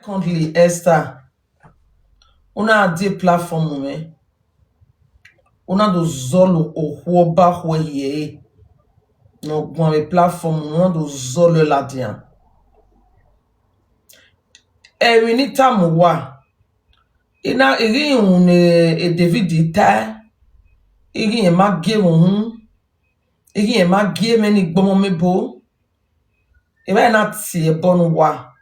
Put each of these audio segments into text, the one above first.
Secondly, Esther, una di platform me. Una do zolo o huoba hueye. No gwa platform una do zolo la dian. Winita muwa. Ina iri un David ita. Iri e ma gie un. Iri e ma gie meni gbomo mebo. Eba na ti e bonu wa.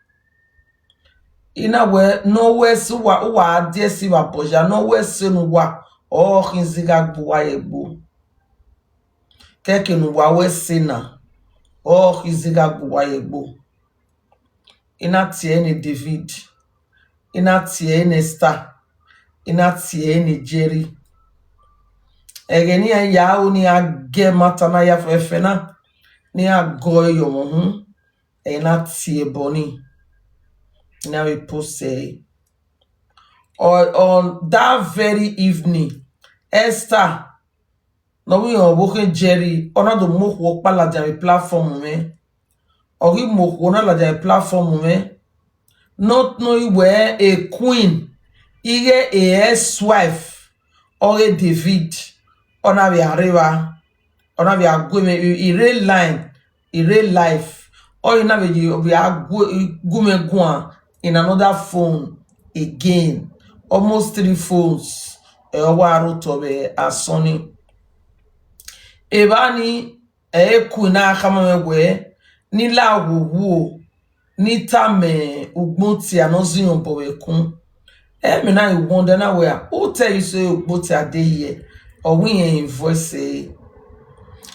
Ina we no we su wa adie si wa boja no we se nu wa o khinziga gbuwa yegbo. Keke nu wa we se na o khinziga gbuwa yegbo. Ina tie ni David. Ina tie ni Esther. Ina tie ni Jerry. Egeni ya uni age matana ya fefena ni agoyo mohun. Ina tie boni. Ina we pose. On that very evening, Esther, no we on working Jerry, ona do mo work pa la jam platform me. Ori mo ona la jam platform me. Not knowing where a queen, ige a ex-wife, or a David, ona we arriva, ona we are going a real line, a real life, or in a we are going in another phone again. Almost 3 phones. Waro tobe asoni. Ebani kuna kama mewe ni la wuwu ni tame ugboti anozi yombowe kun. Me na you wonder na where who tell you say ugboti ade here or we invoice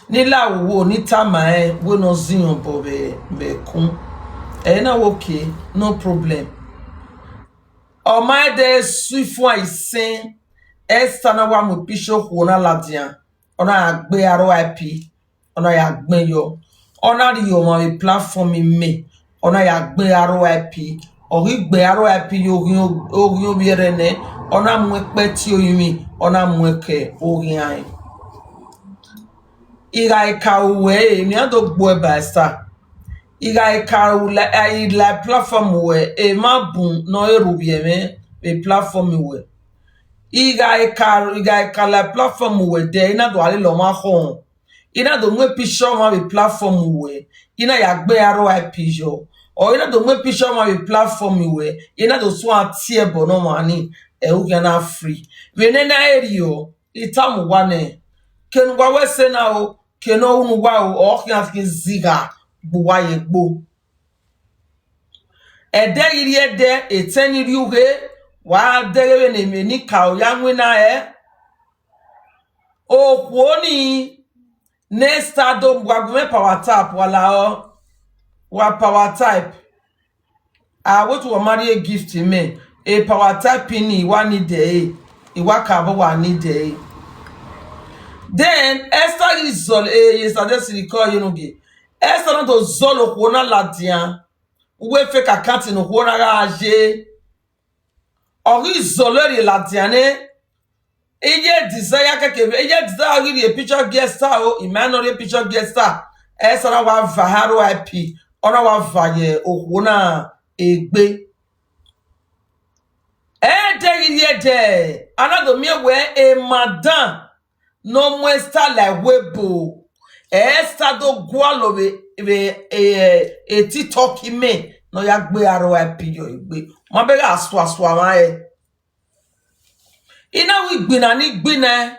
ni la wuwu ni tama we no ziyombowe be kun. Na okay, no problem. O my de suifwa isen Esther na wa mo bishop wona ladian ona agbe RIP ona ya gbe yo ona ri yo mo platform me ona ya gbe RIP ori gbe RIP yo bi rene ona mu pe ti oyimi ona mu ke ori an ira ka we ni ado gbo e ba Esther ira ka la platform we e ma bun no eru bi me platform we iga ka la platform we de ina do ale lo ma hon ina do mwe picture ma be platform we ina ya gbe RIP jo o ina do mwe picture ma be platform we ina do so atie bo no mani e u gana free we ne na erio itamu wane ken wa we se na o ken o unu wa o kyan ziga buwa yegbo ede yiri ede eteni riuhe wa derewe ne meni ka o yanwe na o kwoni nesta do gwagume power tap wala o wa power type what to marry a gift me a power type ni wa ni de e wa ka bo wa ni de then Esther is zol yesterday si call you no ge Esther no to zolo kwona ladian we fe ka kanti no kwona ga aje ori zolori ladiane eye desire keke eye desire really a picture guest o Emmanuel a picture guest Esther wa vaharo IP ona wa vaye okwona egbe de another me where a madam no muesta like webo Esther do gwalo be TikTok me no ya gbe RIP yo igbe ma be ga aso ma ina wi gbina ni gbina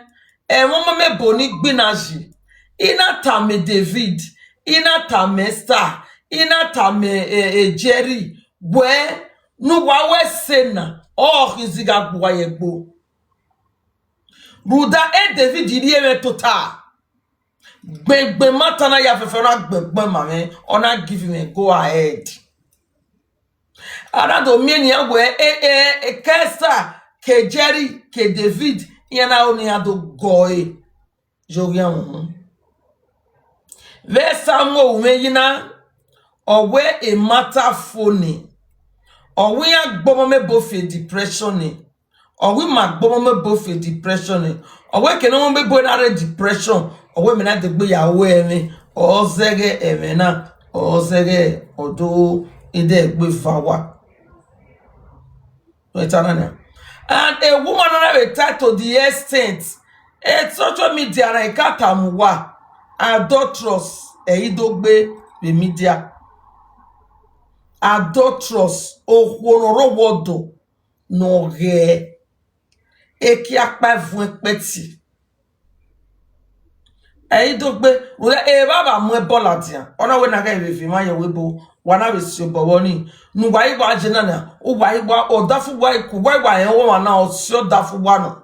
won ma mebo ni gbina ji ina tame David ina tame Esther ina tame Jerry we nu wa we sena o kiziga gwa yegbo Bruda David iri e total gbegbe matana ya fefera gbegbe mame ona give me go ahead arado mieni agwe Esther ke Jerry ke David yana oni ado goe jogian ve samo umeyina owe e matter phone owe agbomo me bofe depression ni owe magbomo me bofe depression ni owe ke no me bo na depression owe me na de gbe yawo emi o zege emena o zege odo ide egbe fawa And a woman retired to the extent social media na ikatamuwa adulterous idogbe the media adulterous ohororowodo no ge eki apa fun peti idogbe we baba mu ebola dia ona we na ga efi ma ye webo wana we si obowo ni nu wa igba ajena na o wa igba odafu wa iku wa yen wo na o si odafu wa no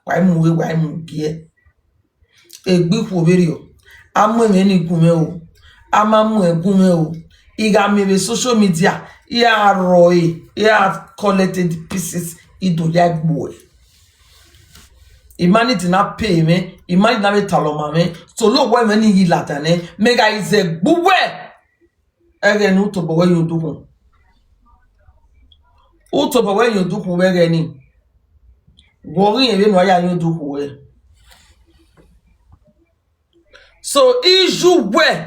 wa mu we wa mu bie egbi ku berio amu me ni gume o amamu egume o iga me social media ya roy ya collected pieces ido ya gbo imani did not pay me imani na be taloma me so lo we me ni latane mega ize gbuwe ege nu to bo we yodugun o to bo we yodugun we ge ni wori ebe no ya yodugun we so iju we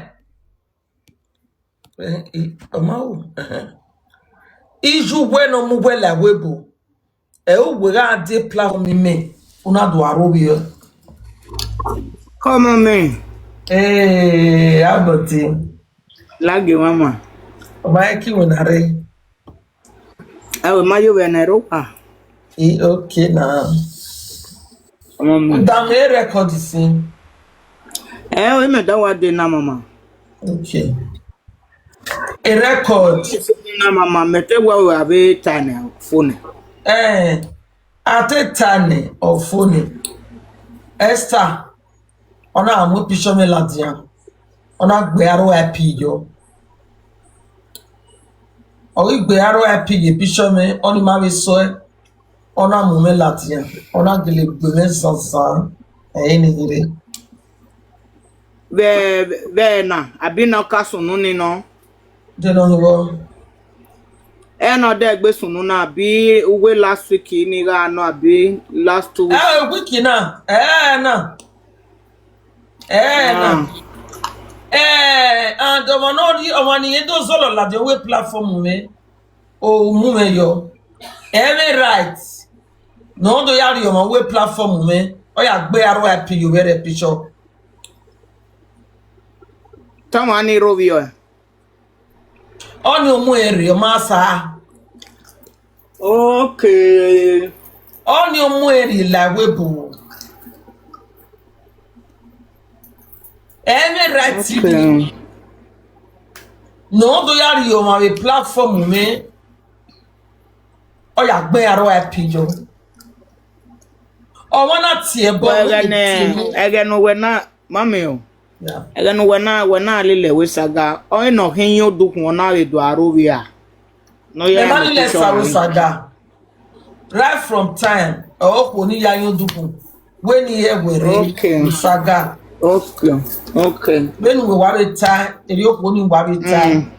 iju we no mu we la webo o we ga de platform me una do arobio Come on, man. Aboti Lagi mama. Oba ki wonare Awe mayo venero. okay na Come on, man. da me record sin We me da wade na mama. okay a record Na mama mete wa abe tane phone. Atetane of phone Esther ona amu pisho me ladian ona gbe aro IP yo o gbe aro IP ye pisho me oni ma we so ona mu me ladian ona gele gbe me sansan ni hire Ve na abi na ka sunu ni no. de no wo No de gbe sunu na abi uwe last week ni ga no abi last 2 weeks. wiki na na and omani endo zolo la de we platform me o mu me yo every right no do ya ri o we platform me o ya gbe aro IP yo were picture Tamani rovio. oni o mu eri o ma sa Okay. oni o mu eri la webo every right Okay. no do ya ri o ma we platform me o ya gbe aro IP yo o wana tie bo Again, when not, mammy. yeah Again, when I lile we saga, or no henyo do one hour do Arovia. No, Emmanuel Saga right from time okoni ya yoduku when here we Okay. saga Okay. when we were time eri okoni were time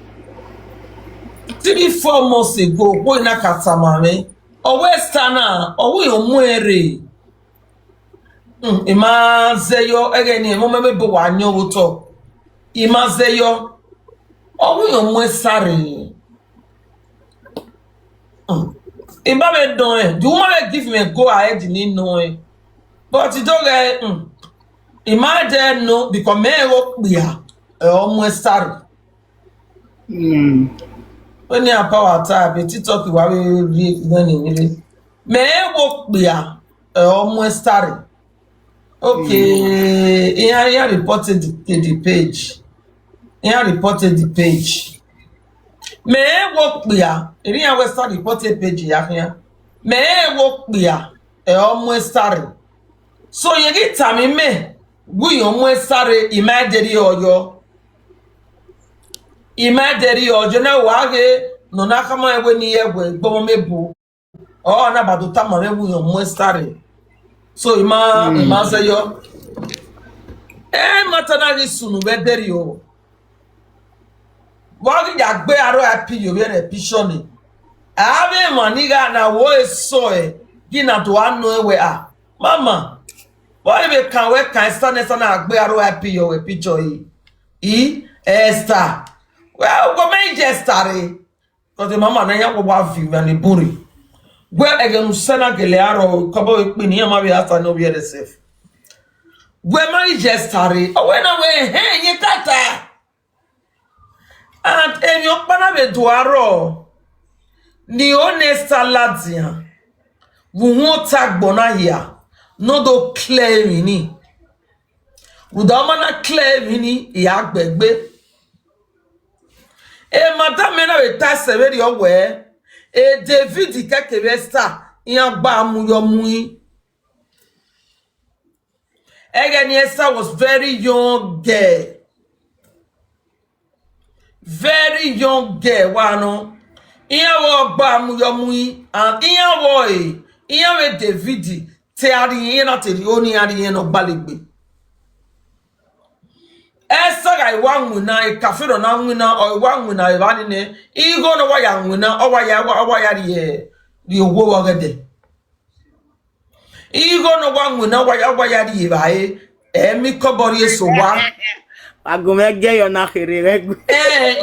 3-4 months ago boy na katamame o westana o we omuere imazeyo egeni mo meme bo wanyo wuto imazeyo o we omuesare Imba me don the woman give me go ahead ni no but you don't get imagine no because me wo pia omo star when you power tap TikTok wa we ni me wo pia omo star okay he reported the page me wo pia eri ya we start reported page ya hia me wo pia omo star so ye get time me we omo star imagine ojo na wa ge no na kama ewe ni egwe gbo mebu o na badu tama me we omo star so ima say yo maternal sunu be deri o wọ́n ya gbé aro IP yo be picture ni ave maniga na wo eso gina to anu ewe mama boy be kan we kan stand na gbé aro IP yo we picture Esther well go me just start cuz the mama na ya wo wa view na ni buri Where again Sena Gelearo, Kobo Pini, Mari after no be safe. Where my jestari, oh, when away, hey, ye kata. And en yo panabe duaro. Ni honesta ladia. Won't tag bonahia. No do clear mini. Udamana clear mini, yak begbe. E madame na we ta severi owe. E David kekebe star. Iyan ba mu yo mui. Again, Esther was very young girl. Very young girl. Wano. Iyan wo ba mu yo mui. And iyan wo e. Iyan we David. Te ari yen na te oni ari yen no baligbe. Esther ga iwa nwuna e kafiro na nwuna o iwa nwuna e bani ne. Igo no wa ya nwuna o wa ya ri owo wa gede. Igo no wa nwuna wa ya ri bae. Mi kobori eso wa. Agumege yo na khere reg.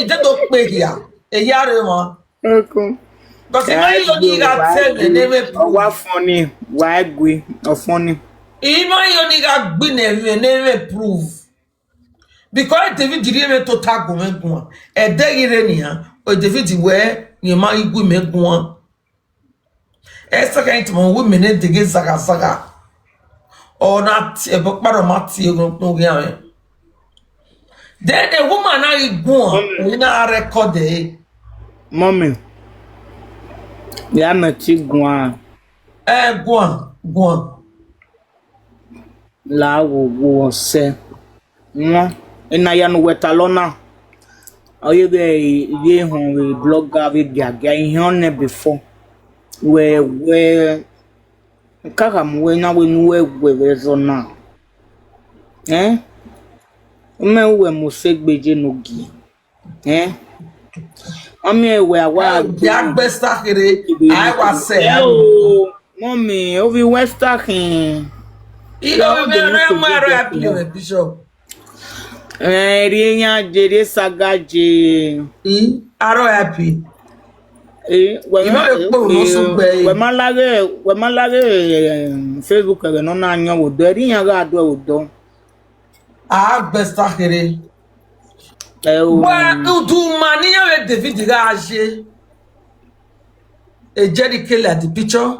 Ite to pe ya. E yare won. Okay. Because if you need to tell the name wa funny, wa egwe, o funny. If you need to be name prove. Because David didn't to tag go. E de ire ni ha. O David we ni ma igwe me go. Esa kan timo women de ge saga. Or not a book mati no game. Then a woman I go in a record day. Mommy. Ya me ti gwan. Go. La wo se. No. Ina ya no wetalona. Oye ye hon we blogger we dia ihe before. We kaka mwe na we nuwe zona. Ume musegbeje nogi. Ami ewe awa Jack Besta kere I was say. Mommy, ovi Westa kin. Ilo me re bishop. Rienya jere sagaje. Aro happy. We malage Facebook ga no na anya wo do rienya ga do wo do. Besta kere. Wa do mani ya we David ga ase. E Jerry Kelly the picture.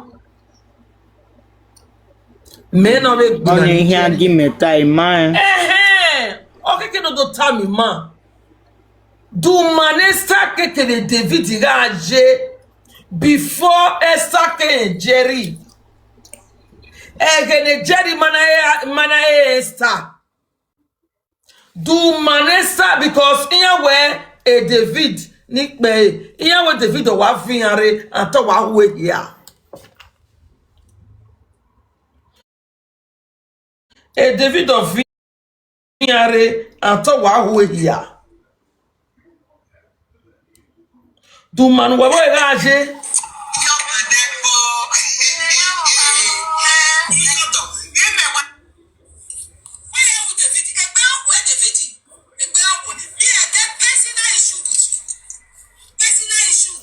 Me no be good. Onye ihe agi meta iman. Okay, can do tell me man. Do manesta keke David Raje before Esther and Jerry. Egene Jerry mana Esther. Do manesta because in where a David Nick Bay, in where David wa fiare and to wa we here. A David of fiare and to wa we here. Do man wa Raje.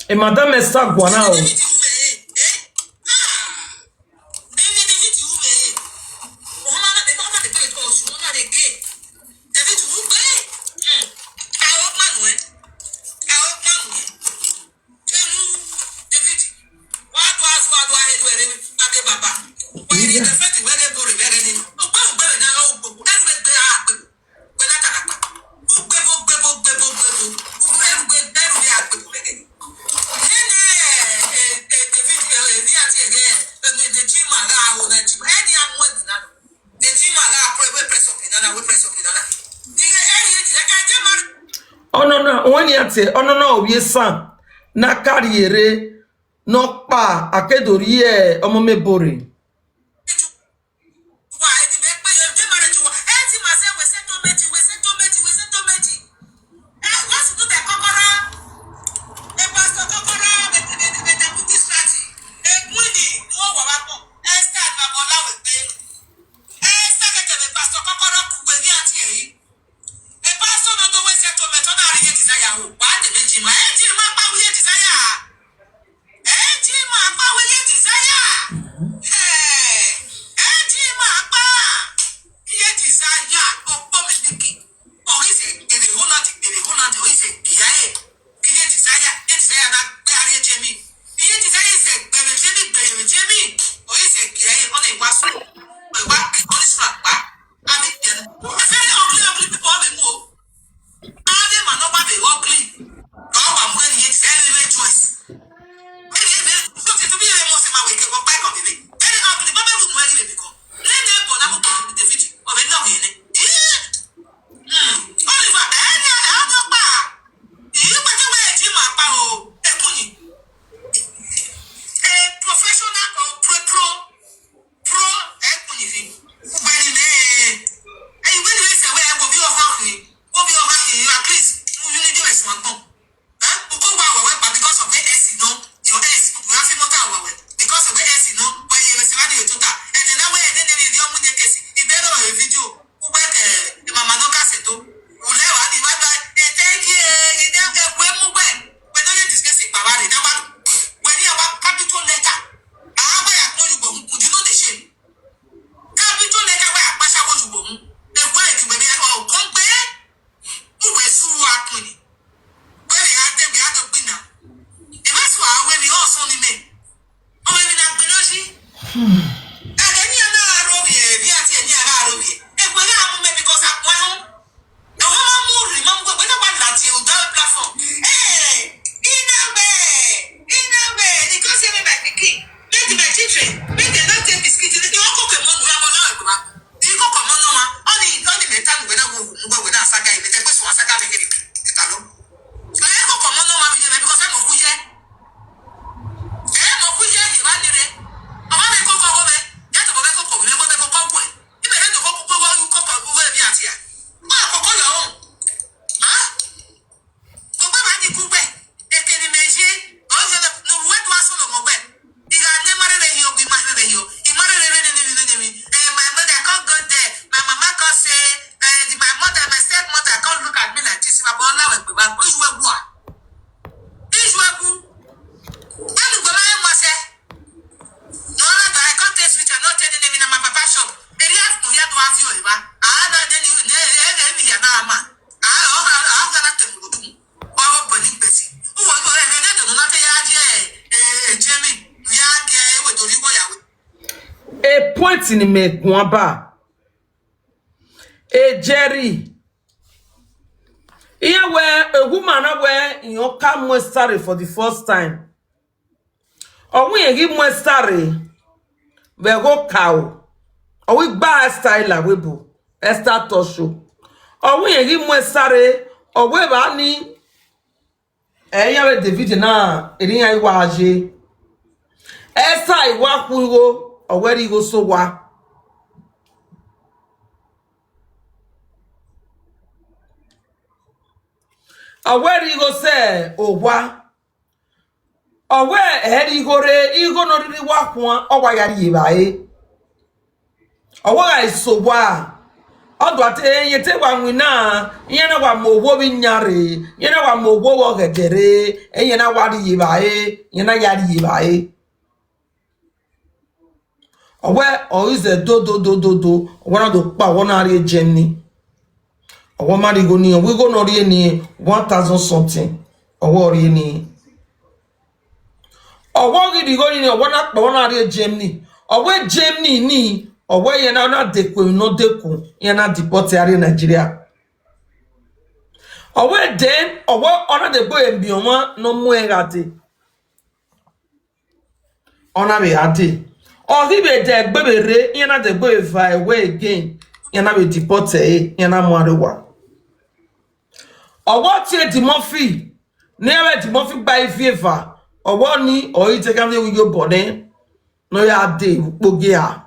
E madame está guanao. No, yes, son. Na carriere no pa akedori omo mebori. on a was a point in me guamba a Jerry. Here where a woman where you come more sorry for the first time. Or we give more sorry, we go cow. Or we buy a style a webu, a start to show. Or we give more sorry, or we bani. Eya David na eri wa aje. Esa iwa kugo, or where you go so wa. Or where you go say, oh wa. Or where head you go re, you go no really walk one, or why are you by? Or why is so wa? Or what ye take one we na, yena wa mo wo nyare, yena wa mo wo gedere, and yena wadi ye by, yena yadi ye by. Or where or is the do, one of the pawonari Jenny. Or one man go near, we go no ni 1,000 something, or what ni. Or what did you go in one up one Germany? Or where Germany ni, or where you're not deku, no deku, you're not deported in Nigeria. Or where then, or what honor the boy and beyond no more gati. Honor me ati. Or he be dead baby re, you're not the boy fly away again, you're not be deported, you're not more one. Or what ye Timothy? Never Timothy by fever. Or what ni or you take away with your body? No ya day bogia.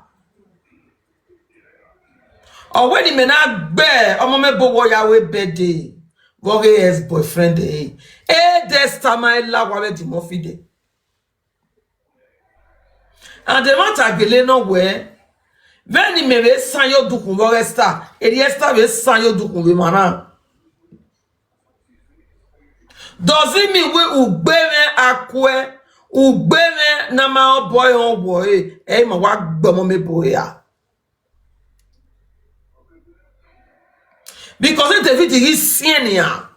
Or when he may not bear or me bo ya we bede. Go his boyfriend eh. This time I love what Timothy de. And the matter gele no where. When he may san yo dukun wo resta. E di esta be san yo dukun we mana. Does it mean we ugbeme akwe? Ugbeme na ma boy on boy. Eh ma wa gbomo me boy ya. Because it David is senior.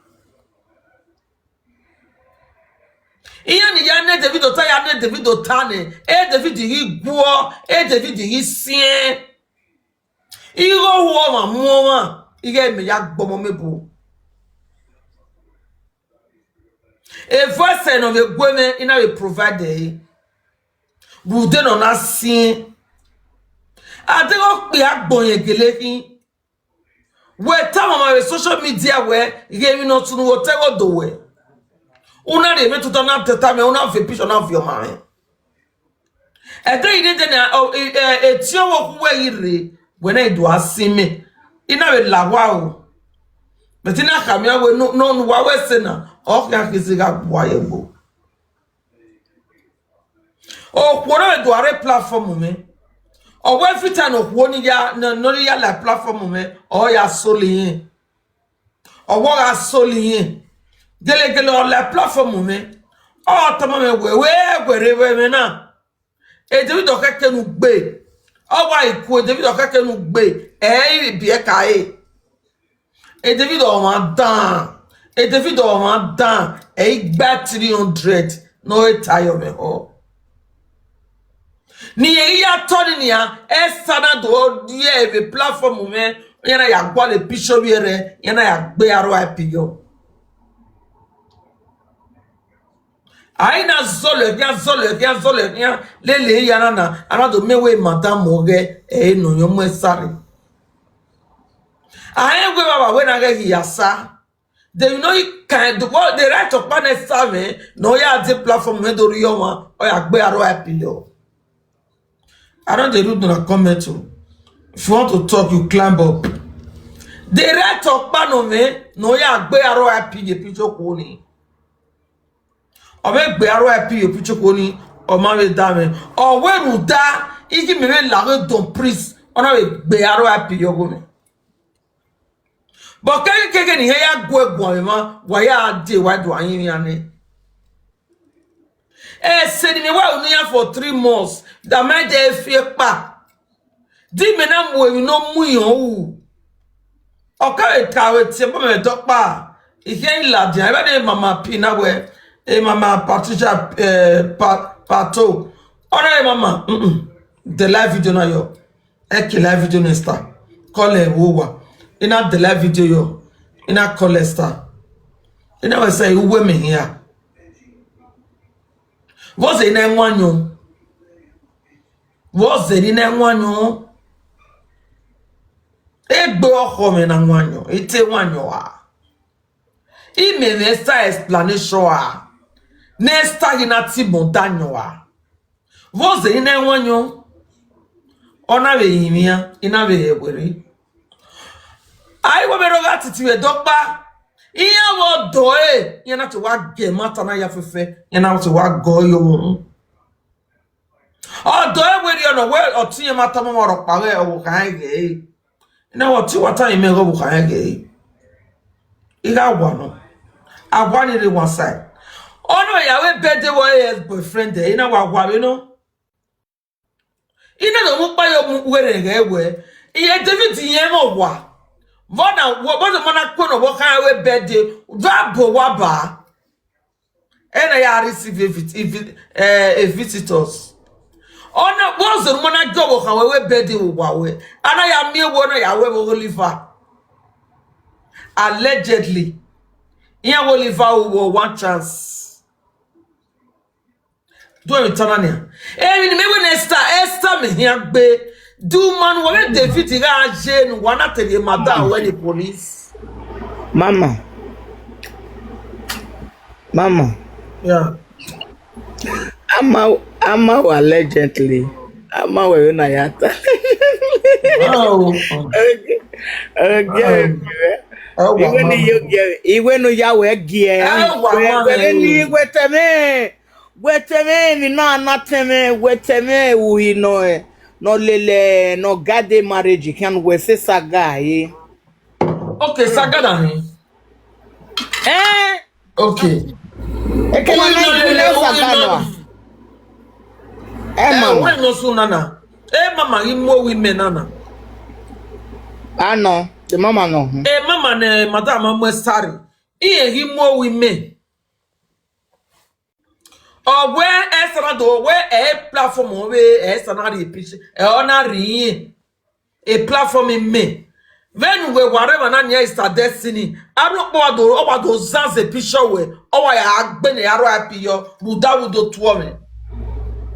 Iya ni ya ne David ota ya ne David ota ne. David yi guo, David yi sien. Iro huo ma muoma. Ige me ya gbomo mebu. E voice no ve gweme ina we provide. Bude no na sien. Adego pe agbon yegele kin. We ta mama we social media we ige mi no tunu wo tego do we. Una de me tuta na teta me una fe picture na of your mind. E dey dey na etio wo ku we yire we na do asime. Ina we lawa o. Betina kamia we no wa we se na o kan kisiga bua yebo. O kworo do are platform me. O we fita no kwoni ya no ya la platform me o ya soli. O wo ga soli. Gele on la platform me. Oh tama me we me na. E David okeke nu gbe. O wa iku David okeke nu gbe. Bi e kai. E David o ma dan. E David o ma dan. E gba 300. No e tayo me ho. Ni e ya toni ni ya e sana do die be platform me. Yana ya gwa le bishop yere. Yana ya gbe aro IP yo. Aina zole via lele yana anado mewe madam moge no yomo sari. Aye we baba we na ge yasa. They know you can do what the right of partner serve no ya the platform me do yoma o ya gbe aro apilo. I don't dey read na comment o. If you want to talk you climb up. The right of partner me no ya gbe aro apilo pijo ko ni. Ome gbe aro epi epuchoko ni o ma we da me o we ru da iki me la re don priest ona we gbe aro epi yogo me but keke ni he ya go egbon me ma wa ya de wa do ayin ya ni se ni me wa unu ya for 3 months da me de fi pa di me na mo e no mu yan wu o ka e kawe ti bo me do pa ihe ila di e ba de mama pi na we e mama Patricia Pato. Ora mama. The live video na yo. Eke live video na star. Call e wowa. Ina the live video yo. Ina call e star. Ina we say uwe me here. Woze ina nwanyo. Woze ina nwanyo. Egbe oko me na nwanyo. Ite nwanyo a. Ime me sta explanation a. Nesta ina ti montaño a. Voze ina wanyo. Ona be yimia ina be yewere. Ai wo be roga titi we dokpa. Iya wo do yana to wa ge mata na ya fefe. Yana to wa go yo. O do we ri ona we otinye mata mo ro pa we o kan ge. Ina wo ti wata ime go bu kan ge. Iga wa no. Agwa ni re one side. Oh no, ya we birthday boy boyfriend there. Ina wa we no. Ina no mu pa yo mu were ge we. Iye David yen mo wa. Bona wo bo na ko no wo kan we birthday. Do bo wa ba. Ena ya receive visitors. Oh no, wo zo mo na job wo kan we birthday wo wa we. Ana ya mi wo no ya we wo Oliver. Allegedly. Iya Oliver wo one chance. Do it tanania. Mi me when Esther me here be do man we David ga Jane wana tell madam when the police. Mama. Yeah. Ama allegedly. Ama we na yata. Oh. Iwe no ya we gie. Weteme mi na anateme weteme wi no lele no gade marriage can we say saga eh. Okay, saga da ni. Okay. E ke na saga no. Mama. We no so nana. Mama imo women nana. No, the mama no. Mama ne madam mo sorry. Iye imo women. Or where else do where a platform where else another pitch on a platform in me. When we whatever na near is the destiny. I don't know about those zans a picture where I been a happy yo Buddha do to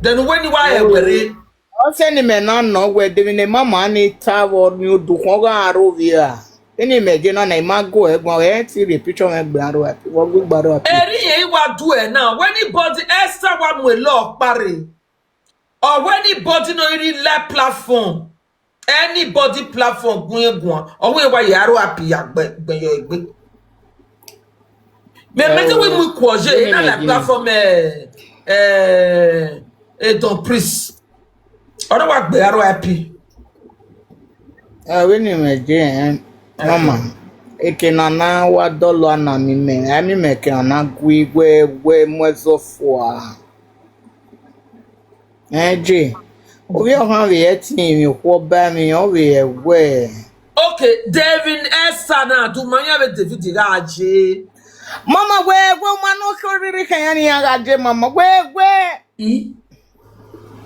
then when you are away. I send him an no where doing a mamma need tower new do Hoga Rovia. Any imagine on a mago a see the picture of Barrow. What good Barrow? Any what do it now? When anybody else one will love Barry or when anybody no really let platform. Anybody platform going or where you are happy me mettez oui moi croiser dans la plateforme et ton prise on va be aro happy When imagine mama ekenana wa dolo ana mi me kenana gwi we mwezo fo eje obi o han we team mi ko ba mi o we okay David Esana do manya with David Iraje mama we man no koriri kan ya gaje mama we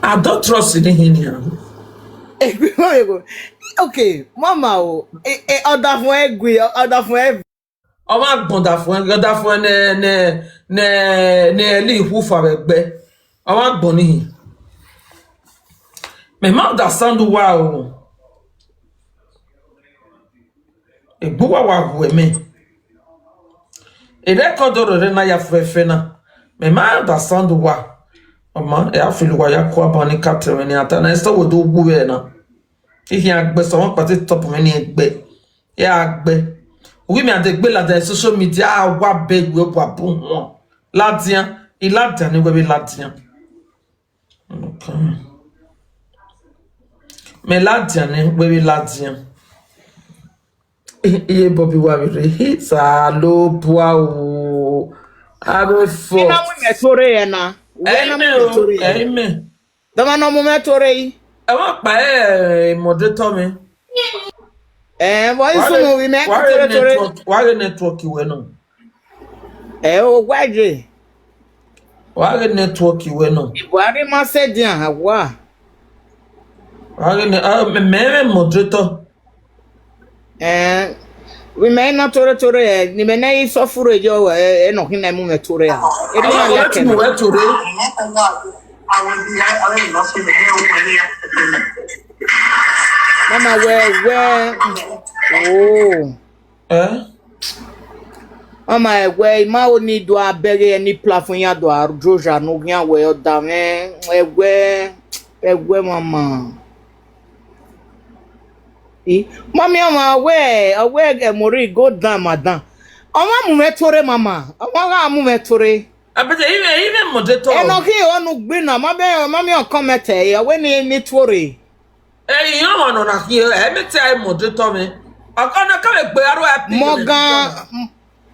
I don't trust in him okay mama o order fún o ma gbonda fún ne li hu fa begbe o ma gbon ni me ma understand why o egbo wa hu me e record re na ya frefe na me ma understand why Oma e afilu wa ya ko abani captain ni ata na sto wo do gbu we na ihe agbe so won pati top me ni egbe ya agbe owi mi ade gbe la de social media wa beg we bo abu won ladian iladian ni we be ladian okay me ladian ni we be ladian iye Bobby wa re sa lo bua o aro fo na mu metore na Amen. Dama no mo metore yi. E won pa moderator mi. Boy so mo we me tore. Why network we no? O gwaje. Why network we no? Ibuari ma se dian hawa. Why me moderator. We may not tore ni me na yi sofuro ejo no hin na mu metore a. E do na leke mu metore. Mama Mama we ma o ni do abere ni platform ya do arjoja no gian we o da me we mama. Mommy away mori go down madam. Oma mu metore mama. Oma mu metore. Abete even moderator. No ki onu gbe na mami on comment e we ni tore. You want on here every time moderator me. Akana ka me gbe aro happy.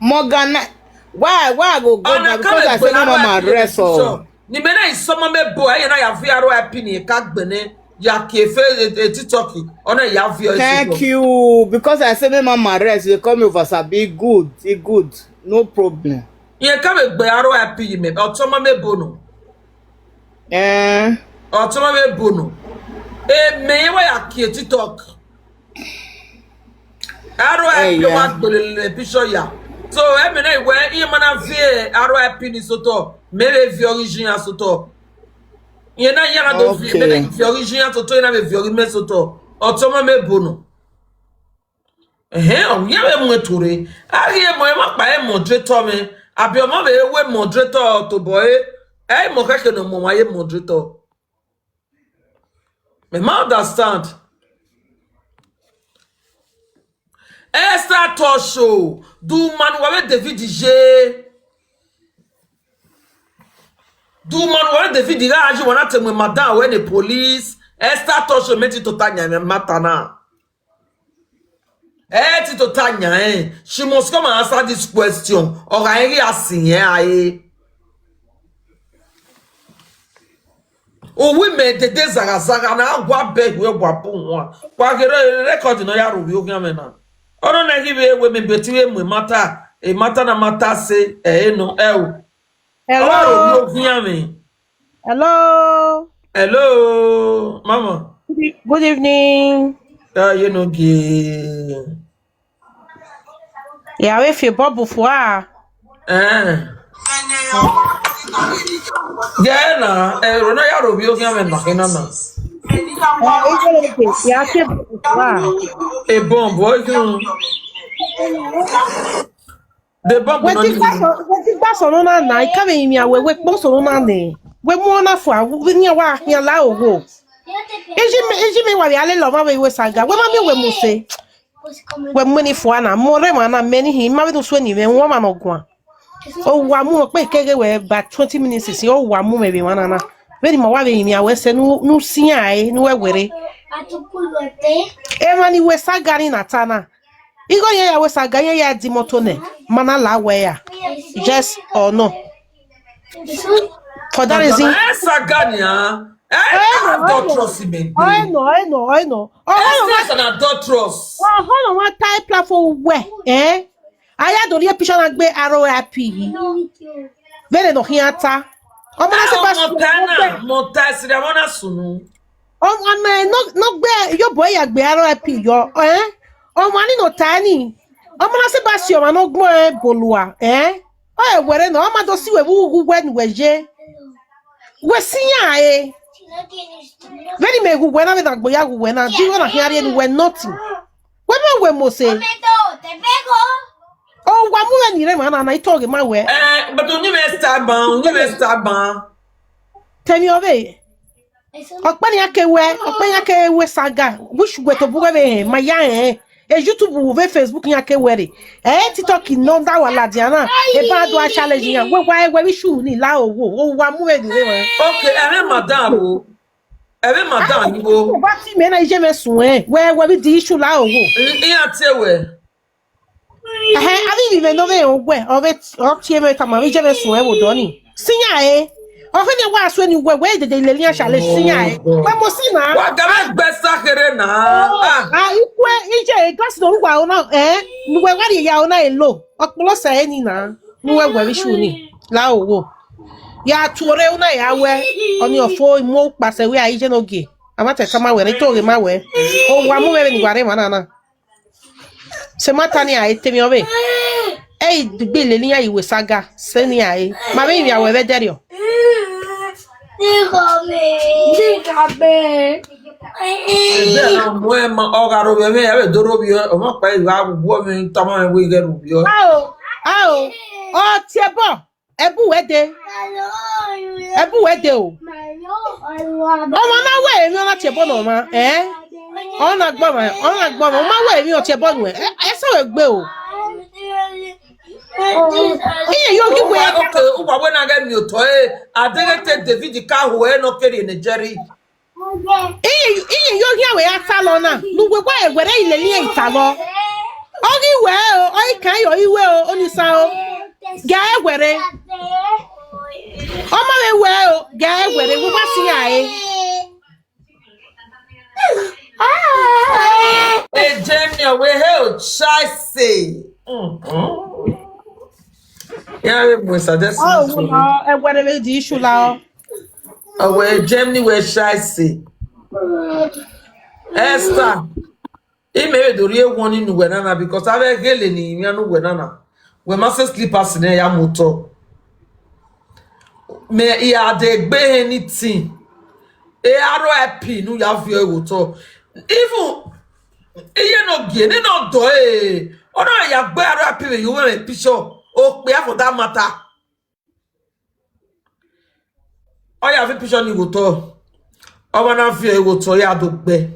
Morgan why go now because I say no mama address so. Ni me na isoma me bo e na ya fi aro happy ni ka gbe ni. TikTok on thank you because I said mama rest they come over sabi good no problem ye ka me gbe aro happy me otoma me bono otoma me bono me wa ya ki TikTok aro happy wa gbele picture ya so me na we e mana vie aro happy ni soto me vie origin soto Yena yana do fi origin toto na be origin soto otoma me bono o nya be mu etore ari e mo e ma pa e moderator me abi o ma be we moderator to boy mo ka ke no mo wa ye moderator me ma understand Esther Tosho do man wa be David J Do man where David Iraje wanna take me madam when the police Esther Tosho meti to tanya me matana. Ti to tanya she must come and answer this question or I ri asin yen o we me de zara na gwa beg we gwa pon wa. Kwa gere record no ya ro bi o gan me na. Ono na give we me beti we mata e mata na mata say no Hello. Hello. Hello, Mama. Good evening. You know, gay. Yeah, if you bubble for Yeah, na. Rona ya robi o kiame na kina na. yeah, keep for Bon, boy, you. The bomb What na is that so na na? I come in here we post on na ne. We mo na for we nya wa ya la owo. Eji me wa ya le lo ma we saga. We ma me we mo se. We mo ni for na mo re ma na me ni ma be do so ni me won ma no gun. O wa mu pe kege we ba 20 minutes si o wa mu me be wana na. Very ma wa be ni awe se nu si ai nu we were. E ma ni we saga ni na tana. Igo ye ya we saga ye ya di moto ne. Mana la we ya. Yes or no? For that reason. Sagania. Adulterous, baby. I know. That's an adulterous. Oh, hold on, what type platform where? I don't hear picture like be ROIP. Very no hiata. O ma se Montana, Montana, si ramona sunu. O ma no gbe yo boy ya gbe ROIP yo, O ma ni no tani. O ma se basio ma no gbon bolua, O e were no, o ma do si we wu wen weje. We sinya Very me gu when I go ya gu when I do na hear any when nothing. We mo say. Oh, wa mu ni re ma na talk my way. But only me star ban. Tell me of it. Okpani ake we saga. Wish we to buga be my ya YouTube we Facebook yake we. TikTok no da wala diana. E ba do a challenge yan. We shoot ni la owo. O wa mu ni re. Okay, madam. Ebe madam ni wo. Ba ti me na je me sun we be di issue la owo. Iya tewe. Abi me no ve ogwe. O tie me ta ma je me sun wo do ni. Sinya o ni wa so ni we de le lian chale sinya pa mo si na. Wa ga me gbe sakere na. Ikwe ije glass do wa ona ni we wa ri ya ona elo. Opolo se ni na. Ni we we issue ni la owo. Ya tuore una ya we oni ofo mo pase we aije no ge amate kama we ni to ge ma we o wa mu we ni ware ma na se mata ni ai temi obe digbe le ni ya iwe saga se ni ai ma be ya we be derio Dikabe ebe na mo e ma o ga ro be me ya be do ro bi o mo pa iwa agbo mi tomo e we ge ru bi o o tiebo ebu wede o ọmọ na we mi ona tiebo no ma ona gbo ma ma we mi o tiebo nu e se we gbe o iye yo ki we okay u gba we na ga mi o to adegete David ka ho e no keri ne jerry iye yo ki we ata lo na nu we kwa egwere ile ni ita lo ogi we o kan yo iwe o oni sa o ga egwere Oma we o ga egwere we ba si ae Jamie we hell chase ya we mo suggest egwere we di issue la o we Germany we chase Esther ime do rie won ni we nana because ave gele ni mi anu we nana we must sleepers na ya moto me ya de gbe anything ROIP nu ya fi ewo to even iye no gie ni no do ono ya gbe ROIP we you want picture o pe for that matter o ya fi picture ni wo to o ma na fi ewo to ya do gbe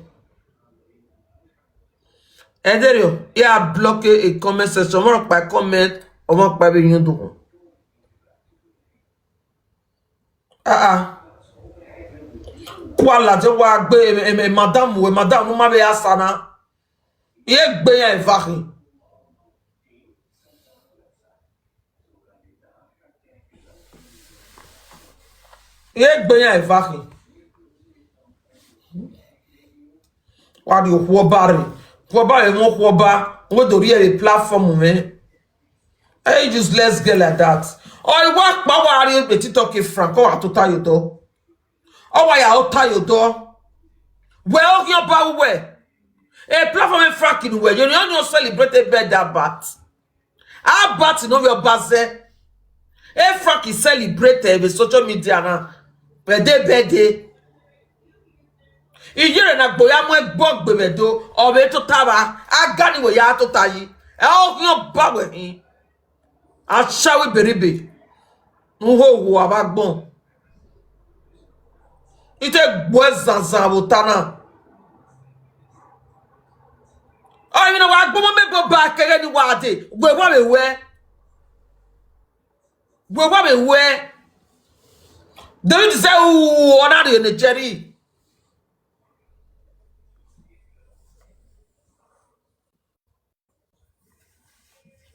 ederio ya block a comment section mo pa comment o mo pa be yun do Kwala je wa gbe madam we madam no ma be asana ye gbe yan evahi wa di wo bari mo wo do ri e platform me hey just let's get like that Oi wa pa wa ari be TikTok franco atuta yodo. O wa ya ota yodo. We o yan ba we. A platform fracking we. You don't celebrate a birthday bat. A bat no your base. A frank is celebrated with social media na. Birthday. Ijere na gboya mo egbo gbebedo obe to taba agani we ya to tayi. E o yan ba we hin. Asawe beribe. Nho wo abagbon. Ite gbo zanzan botana. Oh, you know what? Go me go back again. Ni wade. We wa me we. We wa me we. Don't say oh, onari ne Jerry.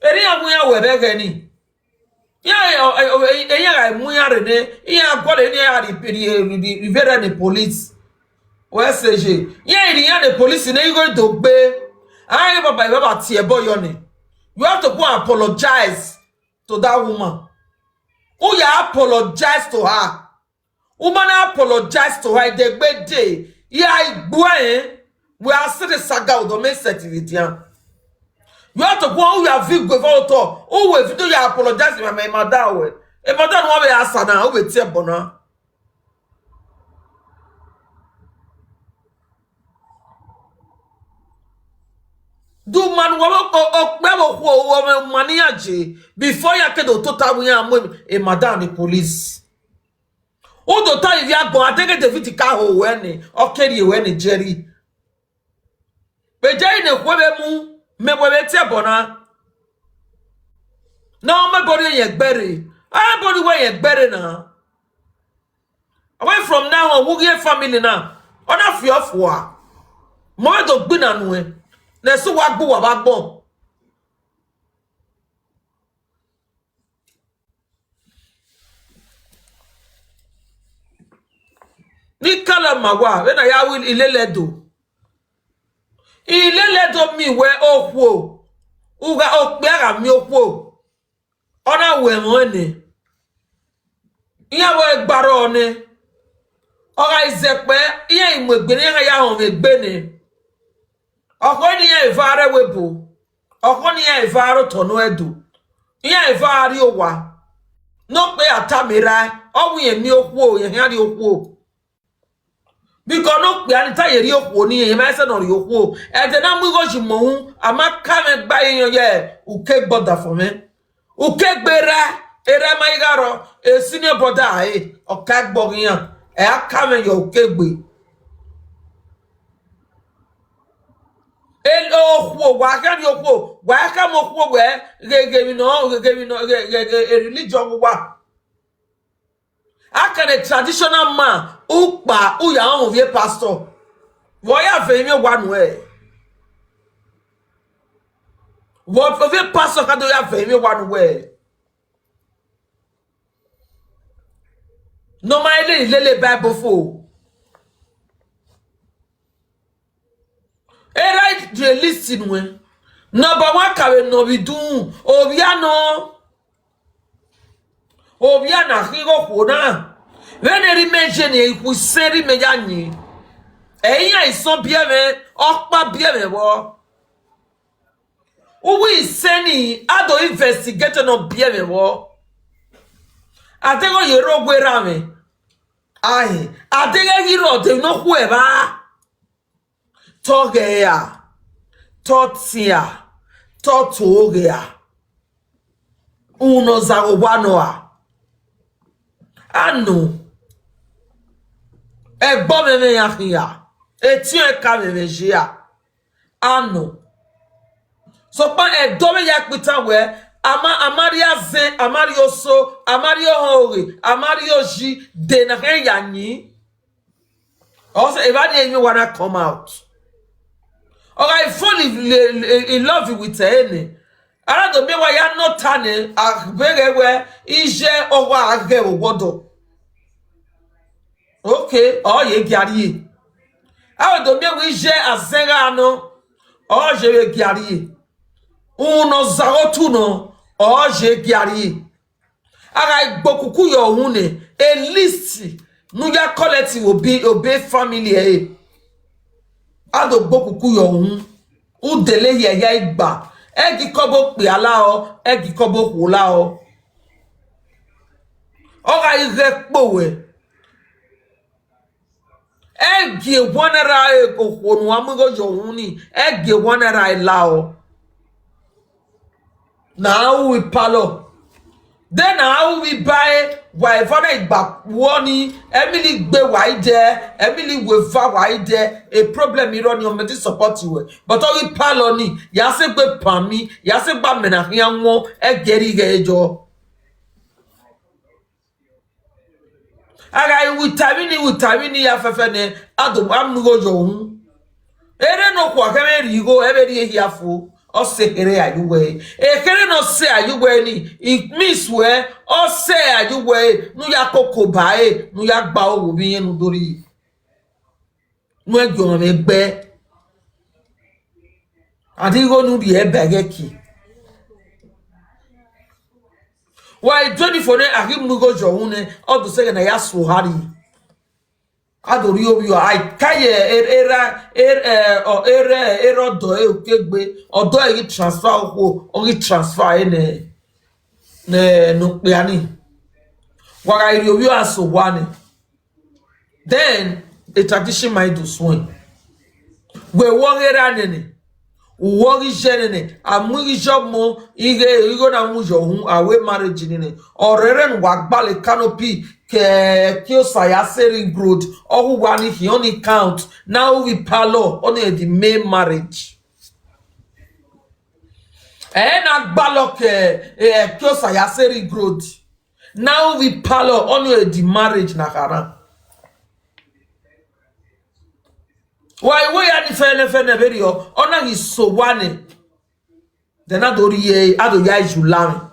Eri amuya we be gani. Ya amuya rene. Ya gole ni ya rivera ne police. Where say je? Ya ne police ne go do gbe. I baba tie boy yoni. You have to go and apologize to that woman. Oh, you apologize to her. Woman apologize to her. The bad day. Yeah, we are still saga with the certificate. You have to go. Oh, you have been going to. Oh, if you do, you apologize to my mother. A mother no be asana. Oh, we tie bona. Do man wo maniaje before ya kedo total we am e madam the police o do ta if ya go ateke David ka ho we ni o keri we ni Jerry be Jerry ne kwo be mu me we tie bona na me body ye gbere body we ye gbere na away from now on we get family now ona fiofo a mo do gbina nu e na so wa gbo wa ba gbon ni kala mawa we na ya will ileledo mi we okwo uga okpera mi okwo ona we woni iya we gbaro ni ora izepe iya imegbe ni ya hon megbe ni okoni ya ivare webo okoni ya ivaro tono edu iya ivari owa no pe atamira owu ye mi okwo ye han ri okwo because no pe ani taye ri okwo ni ye ma se no ri okwo e de na mu go jimohun amaka me gba yan ye uke gboda for me uke gbera ere ma igaro e senior boda e o ka gbo yan e aka me yo uke gbe el okwo wa ka ri okwo wa ka mo okwo we gege mi no religion wa akane traditional man upa uya on vie pastor wo ya fe mi wa nu e wo vie pastor ka do ya fe mi wa nu e no ma ile bible fo era de listen we number 1 kawe no bi dun obiana higo kona veneri mention iku seri mejanyi eyan ison bieme okpa bieme wo uwi seni ado investigation of bieme wo atego yero gwera me ai atege hiro de no hueva Togea, Totia, Totogea, Uno Zawanoa, Anu, E Bomeme Yahia, E Tien Kamevejia, Anu. So, pa e dome yakwita we, Amaria Zen, Amario So, Amario Hori, Amario Ji, Denare Yani. Also, if I didn't want to come out. Or I fall in love with any. I don't know why you're not turning. I very well. Is or what I get water. Okay, oh, ye gari. I don't know we share a zengano. Oh, je gari. Uno zarotuno. Oh, je gari. Aga bokuku yo hune. A list. Nuya collective obey family eh. Ado bokuku yo hun. U dele ye ya igba. Egi kobo pe ala o. Egi kobo hula o. Oga irekpo we. Egi wanera e kokonu amugo yo huni. Egi wanera e lao. Now we palo. Then how we buy whatever I back warning Emily be wide there, Emily will far wide there, a problem you run your medical support you. But all we paloni, yase be pami, yase ba mena yango, e geri gejo. Aga witawini ya fefene, ado amugo jo. Ere no kwa keme rigo, every here for. Or say are you way? A can not say are you way? It means where or say are you way? No yakoko bae, no yak bao will be in Udori. No going a bear. I didn't go to the bageki. Why 24 I give Mugo Jone or the second I asked for Harry. Adorio you I kaye era do e kegbe odo e transfer o transfer ne no piani waga iri aso one then a tradition might do swing we wogera nene wogi jenene amuri jomo igo na mujo hu awe marriage nene oreren wagbale canopy ke saya sering growth or one he only count now we palo only the main marriage na gbalo ke saya sering growth now we palo only the marriage na kara why we are the fene video ona is so one then adori ado ya julami.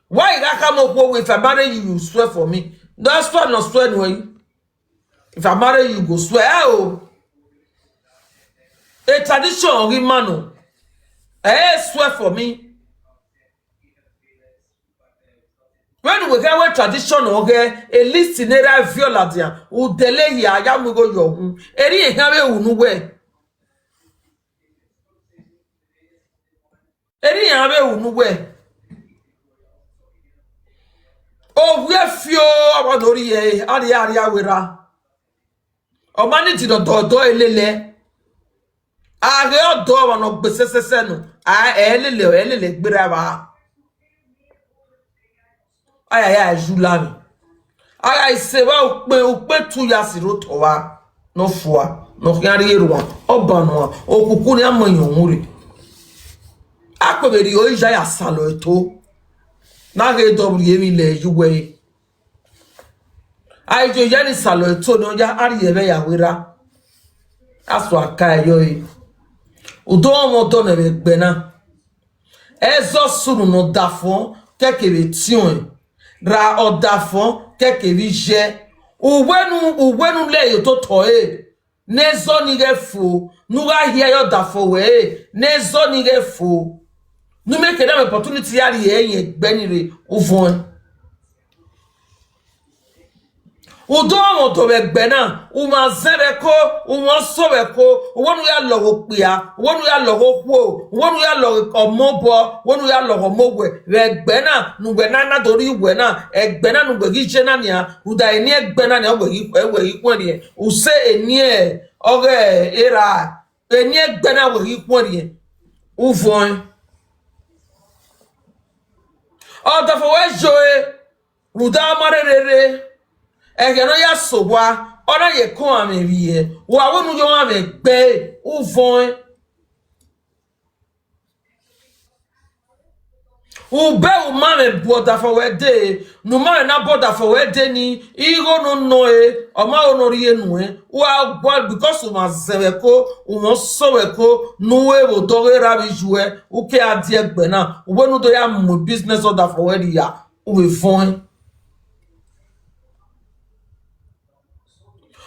Why that come up if I marry you, you swear for me? That's why not swear anyway. If I marry you, go swear. Oh, a tradition of man. Swear for me. When we get a tradition, okay, a list in era violatia, who delay ya yamugo yo, eri have unuwe. Eri have unuwe. Oh, we are few abadori aria wera. O mani ti do elele. Age odo wa no gbesesese no. Elele gbera ba. Aya julami. Aya se wa upe tu ya siro to wa no fua no yari eruwa obanu okuku ni amanyan muri. Akoberi o ija ya salo eto. Na ge double mi le yuwe ai jo yani salo to no ya ari ebe ya wera aso aka yo yi udo mo to ne be gbena ezo sunu no dafon kekere tion ra odafon kekere je uwenu le yo to nezo ni ge fu nu ga hia yo dafon we nezo ni ge fu nu make them opportunity ari yen gbenire uvon udo mo to be gbena u ma zere ko u mo so be ko wonu ya logo pia wonu ya logo ku wonu ya logo omobo wonu ya logo mogwe be gbena nu gbena na dori igwe na egbena nu gbe gije na nia uda eni egbena ni ogwe ikwo ni u se eni oge era eni egbena we ikwo ni uvon o da fo we joe uda marerere egeno ya sowa ona ye ko amerie wa wonu yo ame gbe uvon ube u mame boda for we de no mame na boda for we de ni igo no o ma onori enu wa gwa because u ma zeweko u mo soweko no we bo do ra bi juwe u ke adie gbe na u wonu do ya mo business order for we ya u we fon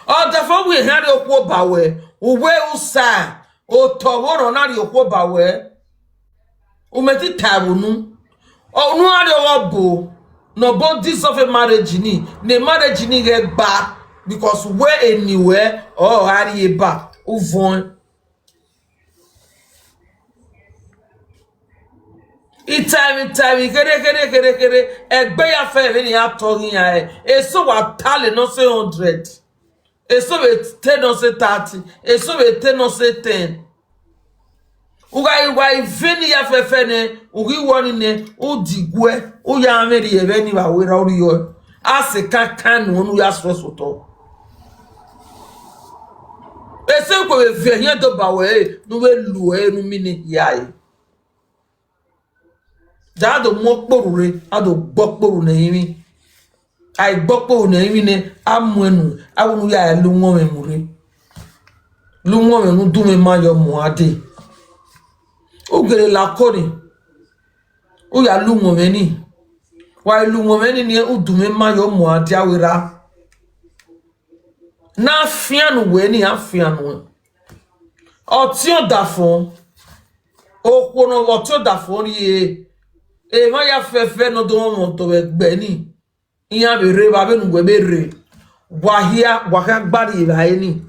o da fo we han de okwo bawe uwe usa o to woro na de okwo bawe o meti tabunu Oh, no other bo. No body of a marriage ni. The marriage ni get back because where anywhere or hurry back. Uvon. Itime, kere. Egbe ya fe veni ya tongi ya e. So wa tale no se 100. So we 10 no se 30. So we 10 no se 10. Uga veni ya fe ne. Ugi woni ne. Udigwe. Uya ameri ye veni wa wera uri yo. Ase kan wonu ya stress oto. Se ko we fe yen do ba we. Nu we lu e nu mini ya e. Dado mokporure ado gbokporu na yimi ai gbokporu na yimi ne amwenu awunu ya lunwo memure lunwo menu dume mayo mu ade ogere la kori o ya lunwo meni wa lunwo meni ni udume mayo mu ade awira na fianu we ni afianu oti odafon opono oti odafon ye e ma ya fefe no do mo to egbe ni iya be re ba be nu gbe be re wahia gbari ba ni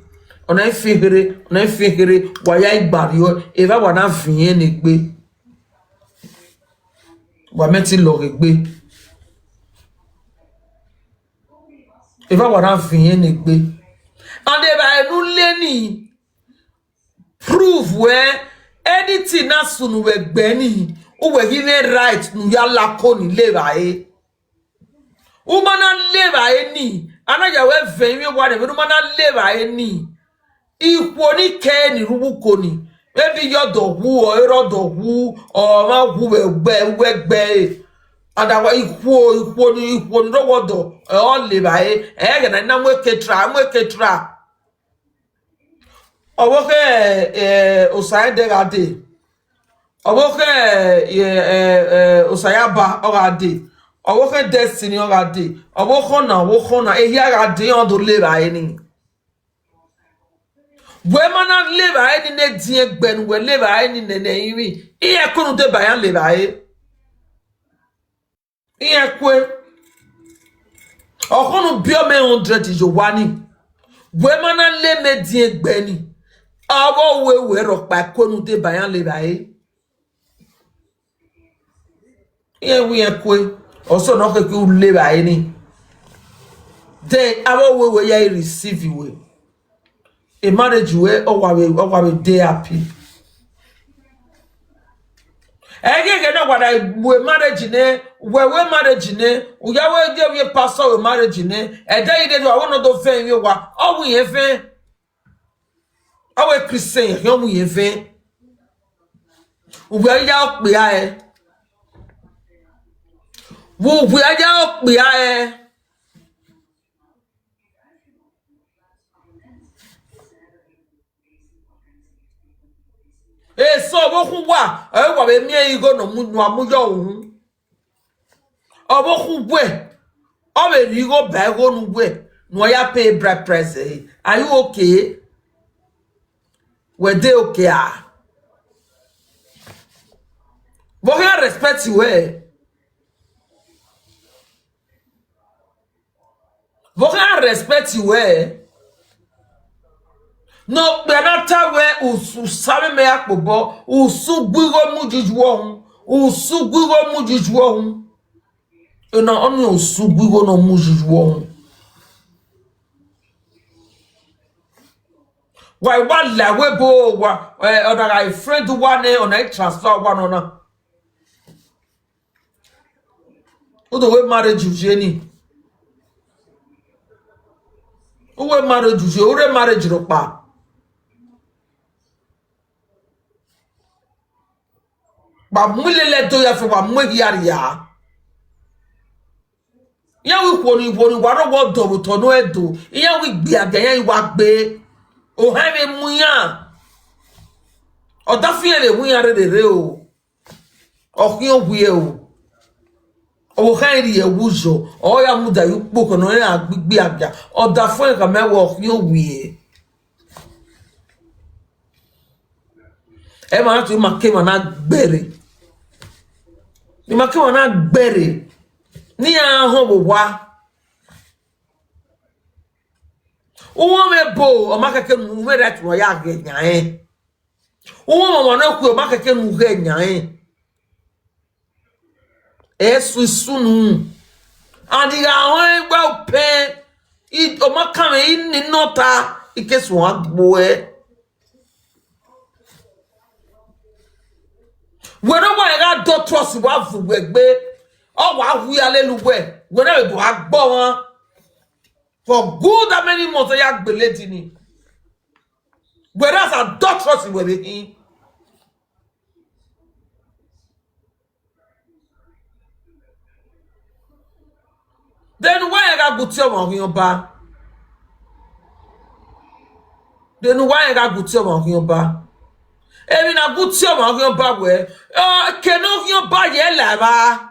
ona ifigere wa ya igbari o e ba wa na fiyen ni gbe wa meti lo gbe e ba wa na fiyen ni gbe and e ba enu le ni prove where anything na sunu we gbe ni uwe given right nu ya lako ni leba e umana leba e ni anaja we venwe wade be umana leba e ni ipo ni ke ni rubuko ni maybe yodo hu o erodo hu o ma hu we gbe adawa ipo ni ro wodo o leba e ga na mwe ketra owo ke osai de gade owoke osayaba orade owoke destiny orade owokona ehia rade on do leba eni we mana leba eni ne die gbenu we leba eni ne iri iye kunu de bayan leba e iye kwe okunu bio me 100 yo wani we mana le me die gbeni awo we ro pa kunu de bayan leba e yeah, we are quick. Also, not a good live any. Then, our way, I receive you. A marriage way, or our day happy. Again, what I will marriage in there, where we marriage in there, we are give you pastor marriage in there, and then you want to defend you. What? Oh, we have our Christian, young we have. We are out behind. Wo we aja opia e so bo ku wa e wa be mi igo no mu nu amuyo ohun obo ku bwe o be ri go ba go nu bwe no ya pay bread price. Are you okay? Were they okay? Bo can respect you eh. Voka respect you eh? No, we are not where usame me akbobo, usugbigo mujijuo, usugbigo mujijuo. Ena oni usugbigo no mujijuo. Why one la webo wa other friend one on a transfer one on. Who the way marriage you Jenny? Uwe marriage uje ure marriage ropa ba mulele to ya fe wa mwegiari ya wi kwoni waro wo do to no edo iya wi gbe agayan iwa gbe o ha me muya o da fi ele muya re o kin owie o ri ewujo o ya muda yu poko no ya gbigbe abia o da fun ka mewo kin owie e ma tu ma ke ma na gbere ni make wana gbere ni ahon wa uwo mebo o makeke nu me right wo ya ge nyan uwo mama na ku o makeke nu ge nyan esu sunu andi ga ahon gba pe o makame ni nota ikesu agbo whenever I got do trust wa fu gbegbe o wa hu ya lelugbe whenever do agbo won for good how many months ya gbele ti ni whereas I do trust we be in then why I got good time on your ba then why I got good time on your ba emi na good time on your ba we kenu your ba ye la ba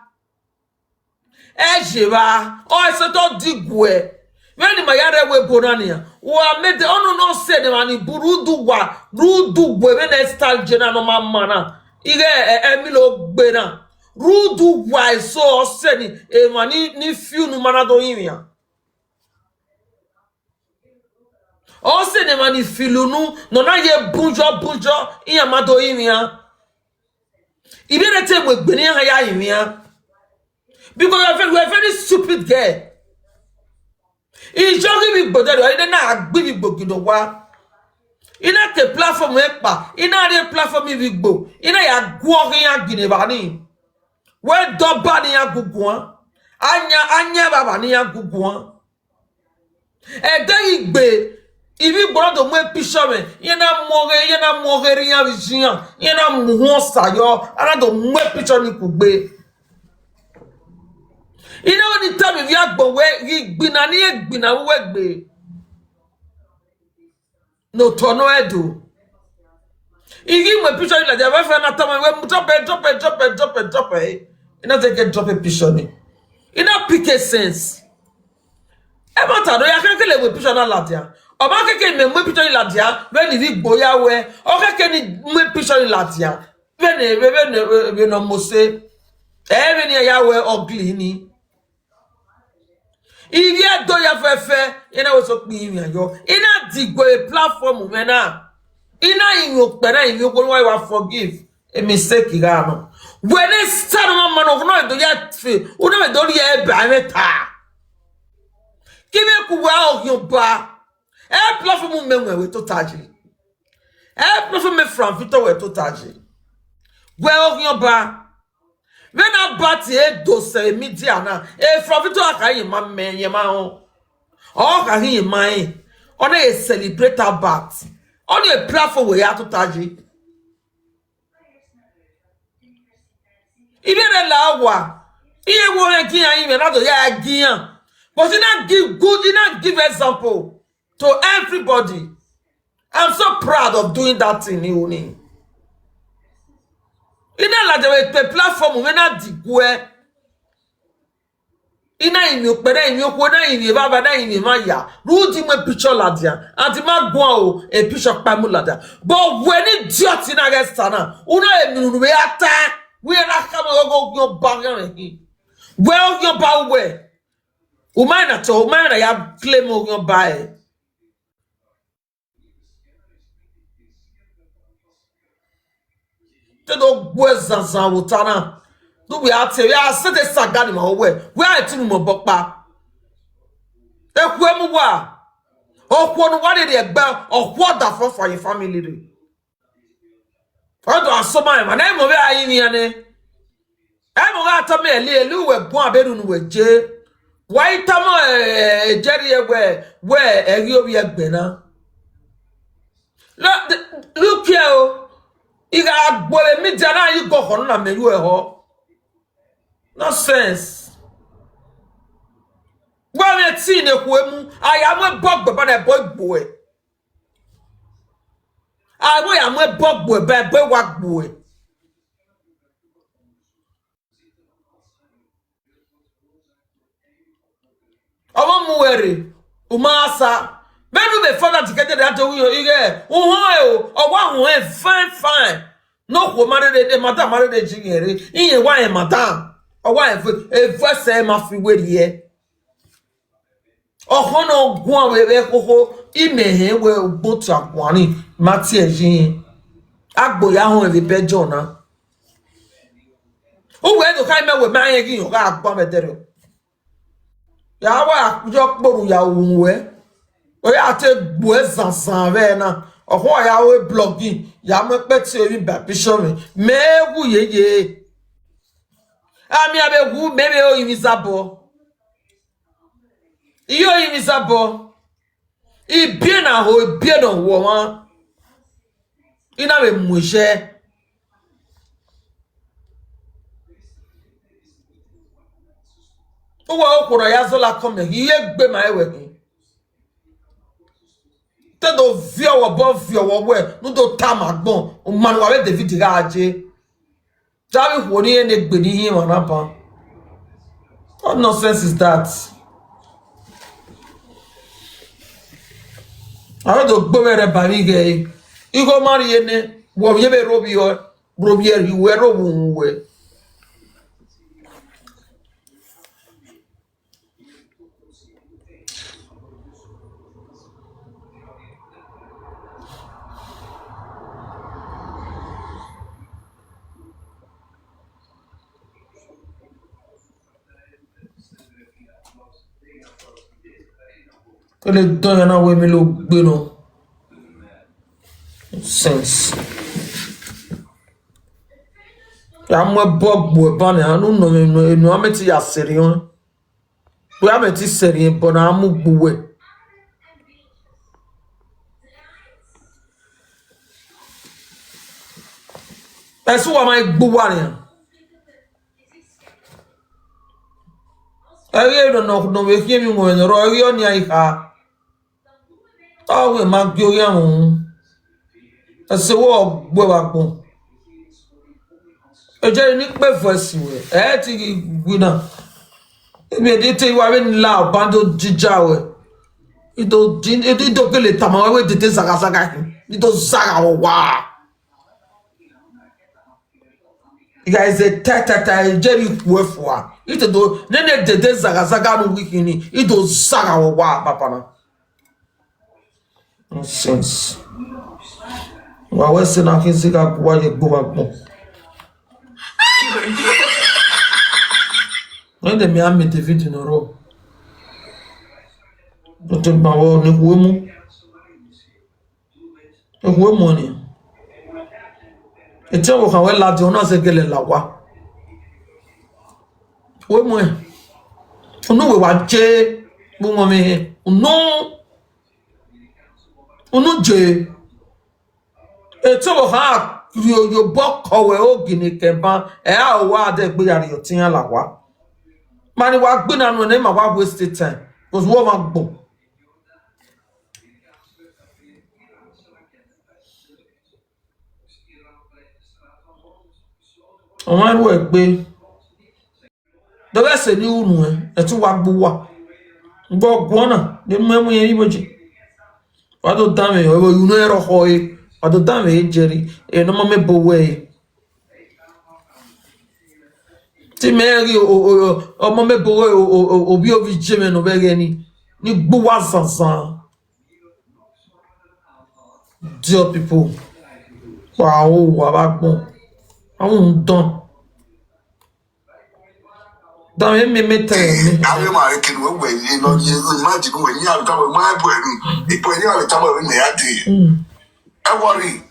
ejeba o se to digwe when the mayare we bonania wa made onu no say the mani burudu wa rudu we when start jena no mana ige emilo gbe na rudu wa so say ni e mani ni few no mana do yin o say the mani filunu no na ye bunjo in amado yin ibe na te we gbe ni ha ya yin because we are very stupid girl. It's just me but I didn't know big book wa. Ina te platform epa, ina de platform big book. Ina ya gwo ya gine bani. We do bani ya gugu anya baba ni ya gugu e de igbe ibi brodo mo episode ina moge ri ya vision ina muho sayo ana do mo episode ni kugbe. You know when the time if you are going we gbina ni gbina we gbe no tono edo if you me picture like that we na time we drop it you know take drop a picture ni you know pick a sense e matter do ya kekele we picture na latia o ba keke me picture latia when if gboya we o keke ni me picture latia we no mo say e ni ya we ugly ni. If you do your fefe, you know what's up me yo. Ina digwe a platform mena. Ina in your pena in your go forgive a mistake igano. When it start man of no do yet feel, una do ye ba meta. Give me kuwa your ba. E platform menwe we to taji. E platform me from Vito we to taji. Well your ba. When I bat e do say media na e from it to akayi ma men ye ma ho o ka hin man on a celebrate bat on a platform we ya to taji ibe de la wa iye wo en kiyan yin me na do ya giyan but you not give good you not give example to everybody. I'm so proud of doing that thing you need. Ina la de platform we na digwe ina imi opere imi okwo na imi baba na imi maya rudi me picture ladia anti ma gwan o e picture pa mu ladia but when idiot na get sana una emi nu we ata we na kama go bang hin well your ba we o man na ya claim o your ba do gwezanzan wotana do we ate we asete sagani ma we are tinu mo bopa ekwemu wa okwo no wade de egba okwo da for your family re odo asoma ma na mo be ayi ni ane e mo ga to me elu we bon aberu nu we je why tamo jeri egbe we eri obi egbe na look here iga agbole media na yi go hono na meru ho nonsense gwa me ti ne kwemu aya mo bogbo ba na bogbo e awo ya mo bogbo be wa gbo e omo mu were umasa benu be father together that we ige o wa hu fine No ko mare de madam mare de jingere. Iye wa e madam. O wa e say ma fi we ye. O hono gwan we koko imehe we botu akwani mati ejin. Agbo ya ho e be jona. O we do kai me we ma yen gin o ga agbo me dere. Ya wa jo poru ya unwe. O ya te gbo ezansan ve na. Oho ya we blogging ya me peti ori ba bishop me wu yeye ami abe wu mebe o imisabo iyo imisabo I bien na ho bien no wo ma ina be muje o wa okoro ya zola come iye gbe ma ewe kin te do vio wo bo vio wo we no do tam agbon o manu wa be David ga aje jawi wo ni ene gbe ni yin wana pa. What nonsense is that? I don't go where by gay. You go marry ene wo ye be robio robier you were we. Ele don na we me lo gbe no sense ya mo bogbo ba na anu no me no ameti ya seri on we ameti seri bo na amu gbuwe esu wa mai gbuwa ni aye no we ki mi mo ro yo ni ai ka we ma gbe ori awon ese wo gbe wa gbon e je ni pe voice we ti gwina e de te wa be la bando jija we ido kele tama we de te saga ido saga wa you guys a tata jerry kuefwa ito do nene de saga no wikini ido saga wa papa na nonsense. Wa we se na kin sika kwa ye gbo ba gbo. When me am David no ro. Do te ba wo ni wo mu. E wo mu ni. E te wo kan we la de ona se gele la wa. Wo mu e. Onu we wa je bu mo me. Onu je eto ha yo boko we ogini kemba e a wa de gbe yari otiyan la wa mani wa gbe na no ne ma wa waste time cuz wo ma gbo o ma ru e gbe do be se ni unu e tu wa gbo wa gbo gbona de memu yen iboji wa do dame o you know ero hoy Ado dame Jerry e no me bowe ti meri o mo me bowe obi obi jeme no be ni gbo wa sansan dear people wow wa ba gbon awun don dame me tell awe ma re kinu we no imagine we ni ata we ma bo eri ipo ni ale ta bo ni adi worry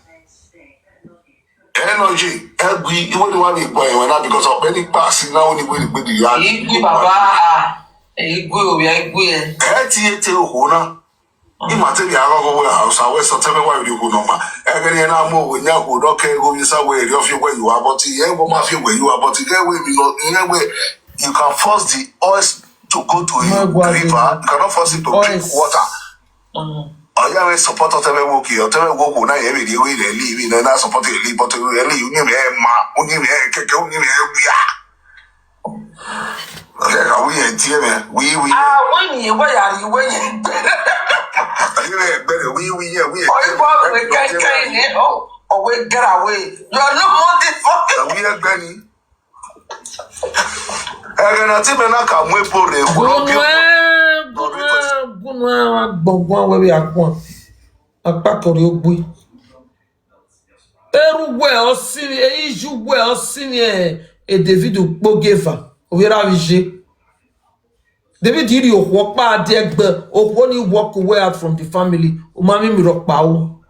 energy every even the one you boy when not because of any passing now only with the yard igwe baba igwe obi igwe eti o na imagine ya go we house we so tell me why you go no ma egere na mo we nya go doke go you say we of you where you are but here go ma feel where you are but here we be no in way you can force the oil to go to a river you cannot force it to drink water Oya we support otebe woki otebe wogo na ye be di we le li na support e li but we li uni me ma uni me keke uni me bia okay we e tie me we when you we are you when we yeah we oh we can oh Away, get away. You are not motherfucking. We are Benny. And I think I can wait for it. Where we are going. A pack of your boy. Well, senior, you well, senior, a David Bogeva. We are David, did you walk by deck, or when you walk away out from the family, Umami Mirok Pao.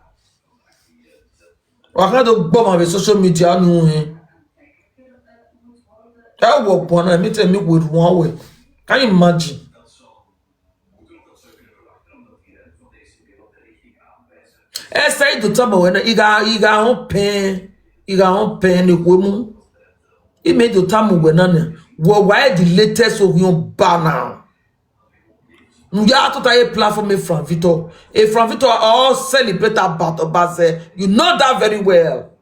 I had a bomb on the social media. I walk one and meet me with one way. Can you imagine? I say to Tabo when you got on pain, the woman. He made the time when why the latest of your banner. You have to tie a platform from Vito. A from Vito all celebrate about Baze. You know that very well.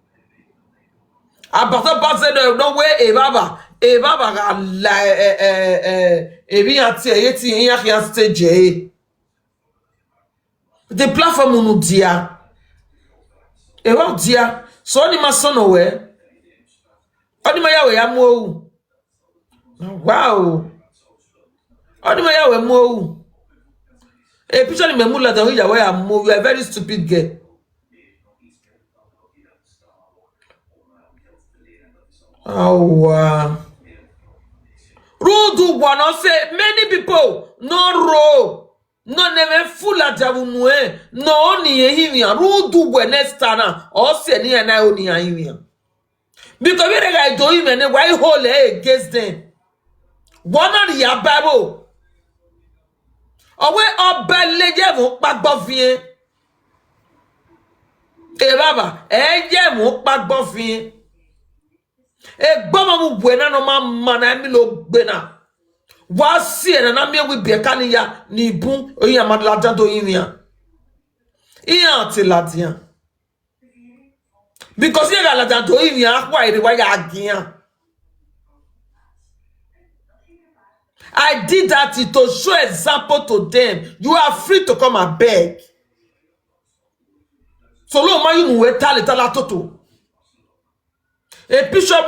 About Baze, no way, a baba like a bien stage. The platform no dia. E wa dia. So ni maso no we. Oni ma yawe amu. Wow. Oni ma yawe mu. A picture in Memula that you are a very stupid girl. Oh, Rudu one say many people no row, no never full at Javunue, no only a Rudu when Estana or Seni and I only a him. Because we guy do him and why hole against them. One of the Bible. Owe oba leje mu pagbo fin e baba eje mu pagbo fin e gbomo mu buena no ma na mi lo gbe na wa si e na mi wi be kan ya ni bun oyin amadla jan to yin ya iyan ti latian because you ga jan to yin ya kwa ire wa ya gian. I did that to show example to them. You are free to come and beg. So lo ma you we tala toto. A bishop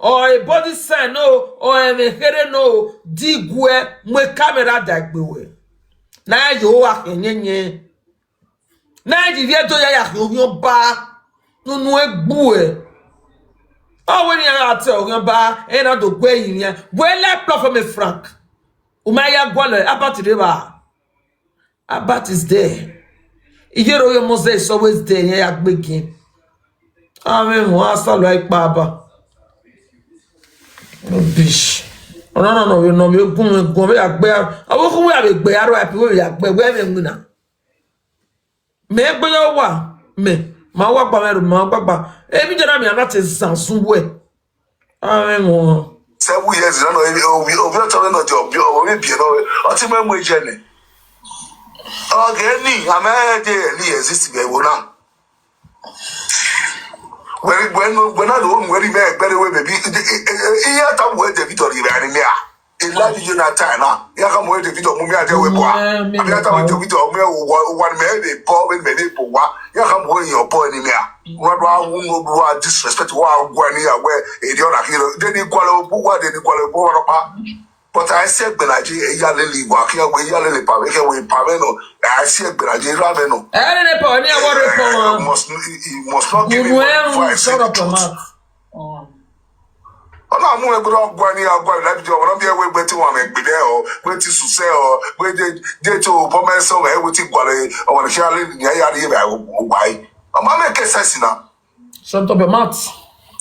or a body sign no or a here no digwe mwe camera dagbewe. Na yo wa kenyenye. Na di vie to ya yo ba no egbu. Oh, when you are telling ba, and I do go in here. Well, let platform a frank. Umaya Gwale, Abat River. Abat is there. Ijero your Moses is always there. Yeah, begin. Amen. Wasa like Baba. No bish. No. You know, you go back bear. I will go away bear. I will be where we are. Me be your wa. Me. Ma wa ba ma ba. Ebi jana mi anate sansun we. Amen. 7 years no we talking no job we be no oti memo ejene. Okay ni amede ni exist be wo na. When I don't worry me better way baby. Iya ta mo de Victory be ani me a. Ila di Jonathan na. Ya ka mo de Victory mo me ade we bo a. Abi ta mo de Victory me one me dey pour when me dey pour wa. Ya ka mo your boy ni me a. What wa disrespect wa gwani ya we e di ona kilo de ni kwalo bu wa de ni kwalo bu wa pa. But I said Benaji e ya le li wa ki we ya le pa we ke we pa me no. I said Benaji ra me no. Eh ne pa ni awon report must not give me advice. Ona mu e bro gwani agwa la bi o na bi e we gbeti wa me gbede o gbeti suse o we de to bo me so e we ti gwale o na sha le ni ya ri ba o gbai. Mama me ke sesina. Shut up your mouth.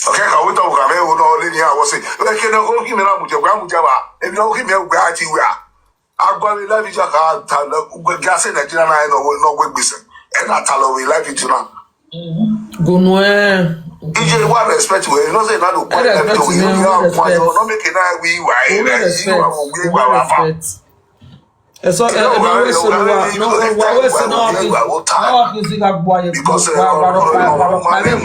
Okay, ka we to ka me o no le ni a wo se. We ke no ko ki me na mu je ba. E bi no ki me gba ati we a. Agwa we la bi ja ka ta we ga se Nigeria na no we gbese. E na ta lo we la bi juna. Gunwe. DJ what respect we you know say na do point left to you no make it na we why you are respect. Eso we so no we so no music agboye because imagine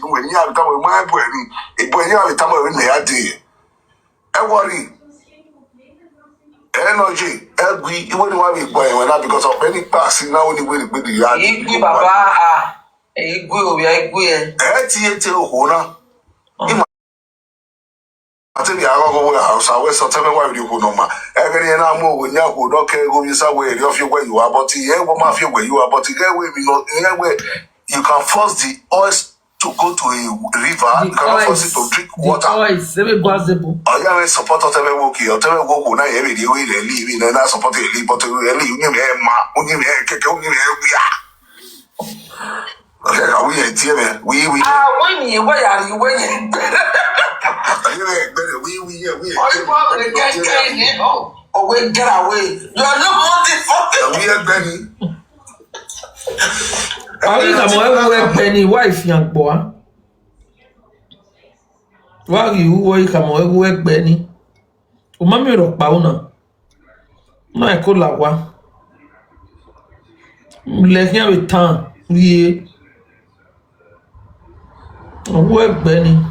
when you are come my boy ni e boy you are come we na ya dey e worry energy every even when we buy when that because of any passing now only way the yard Igwe baba igwe obi igwe eti ho na ati bi ago go house awe so tell me why you go no ma egere na mo wo nya go do ke go bi sa we ri of you where you are but ye go ma fi where you are but get we be no where you can force the oils to go to a river, you cannot force it to drink water. I am support of the work here. Tell me what will I every day we live in and I support a leap, but you okay, are we a team? We when you where are you when we get away. You are not wanted. We are Benny. Ari ka mo ewe Benny wife yan po ah. Wa ri wo ka mo ewe Benny. O ma mi ro pa una. Na e ko la wa. Le rien le temps. Oui. O wo Benny.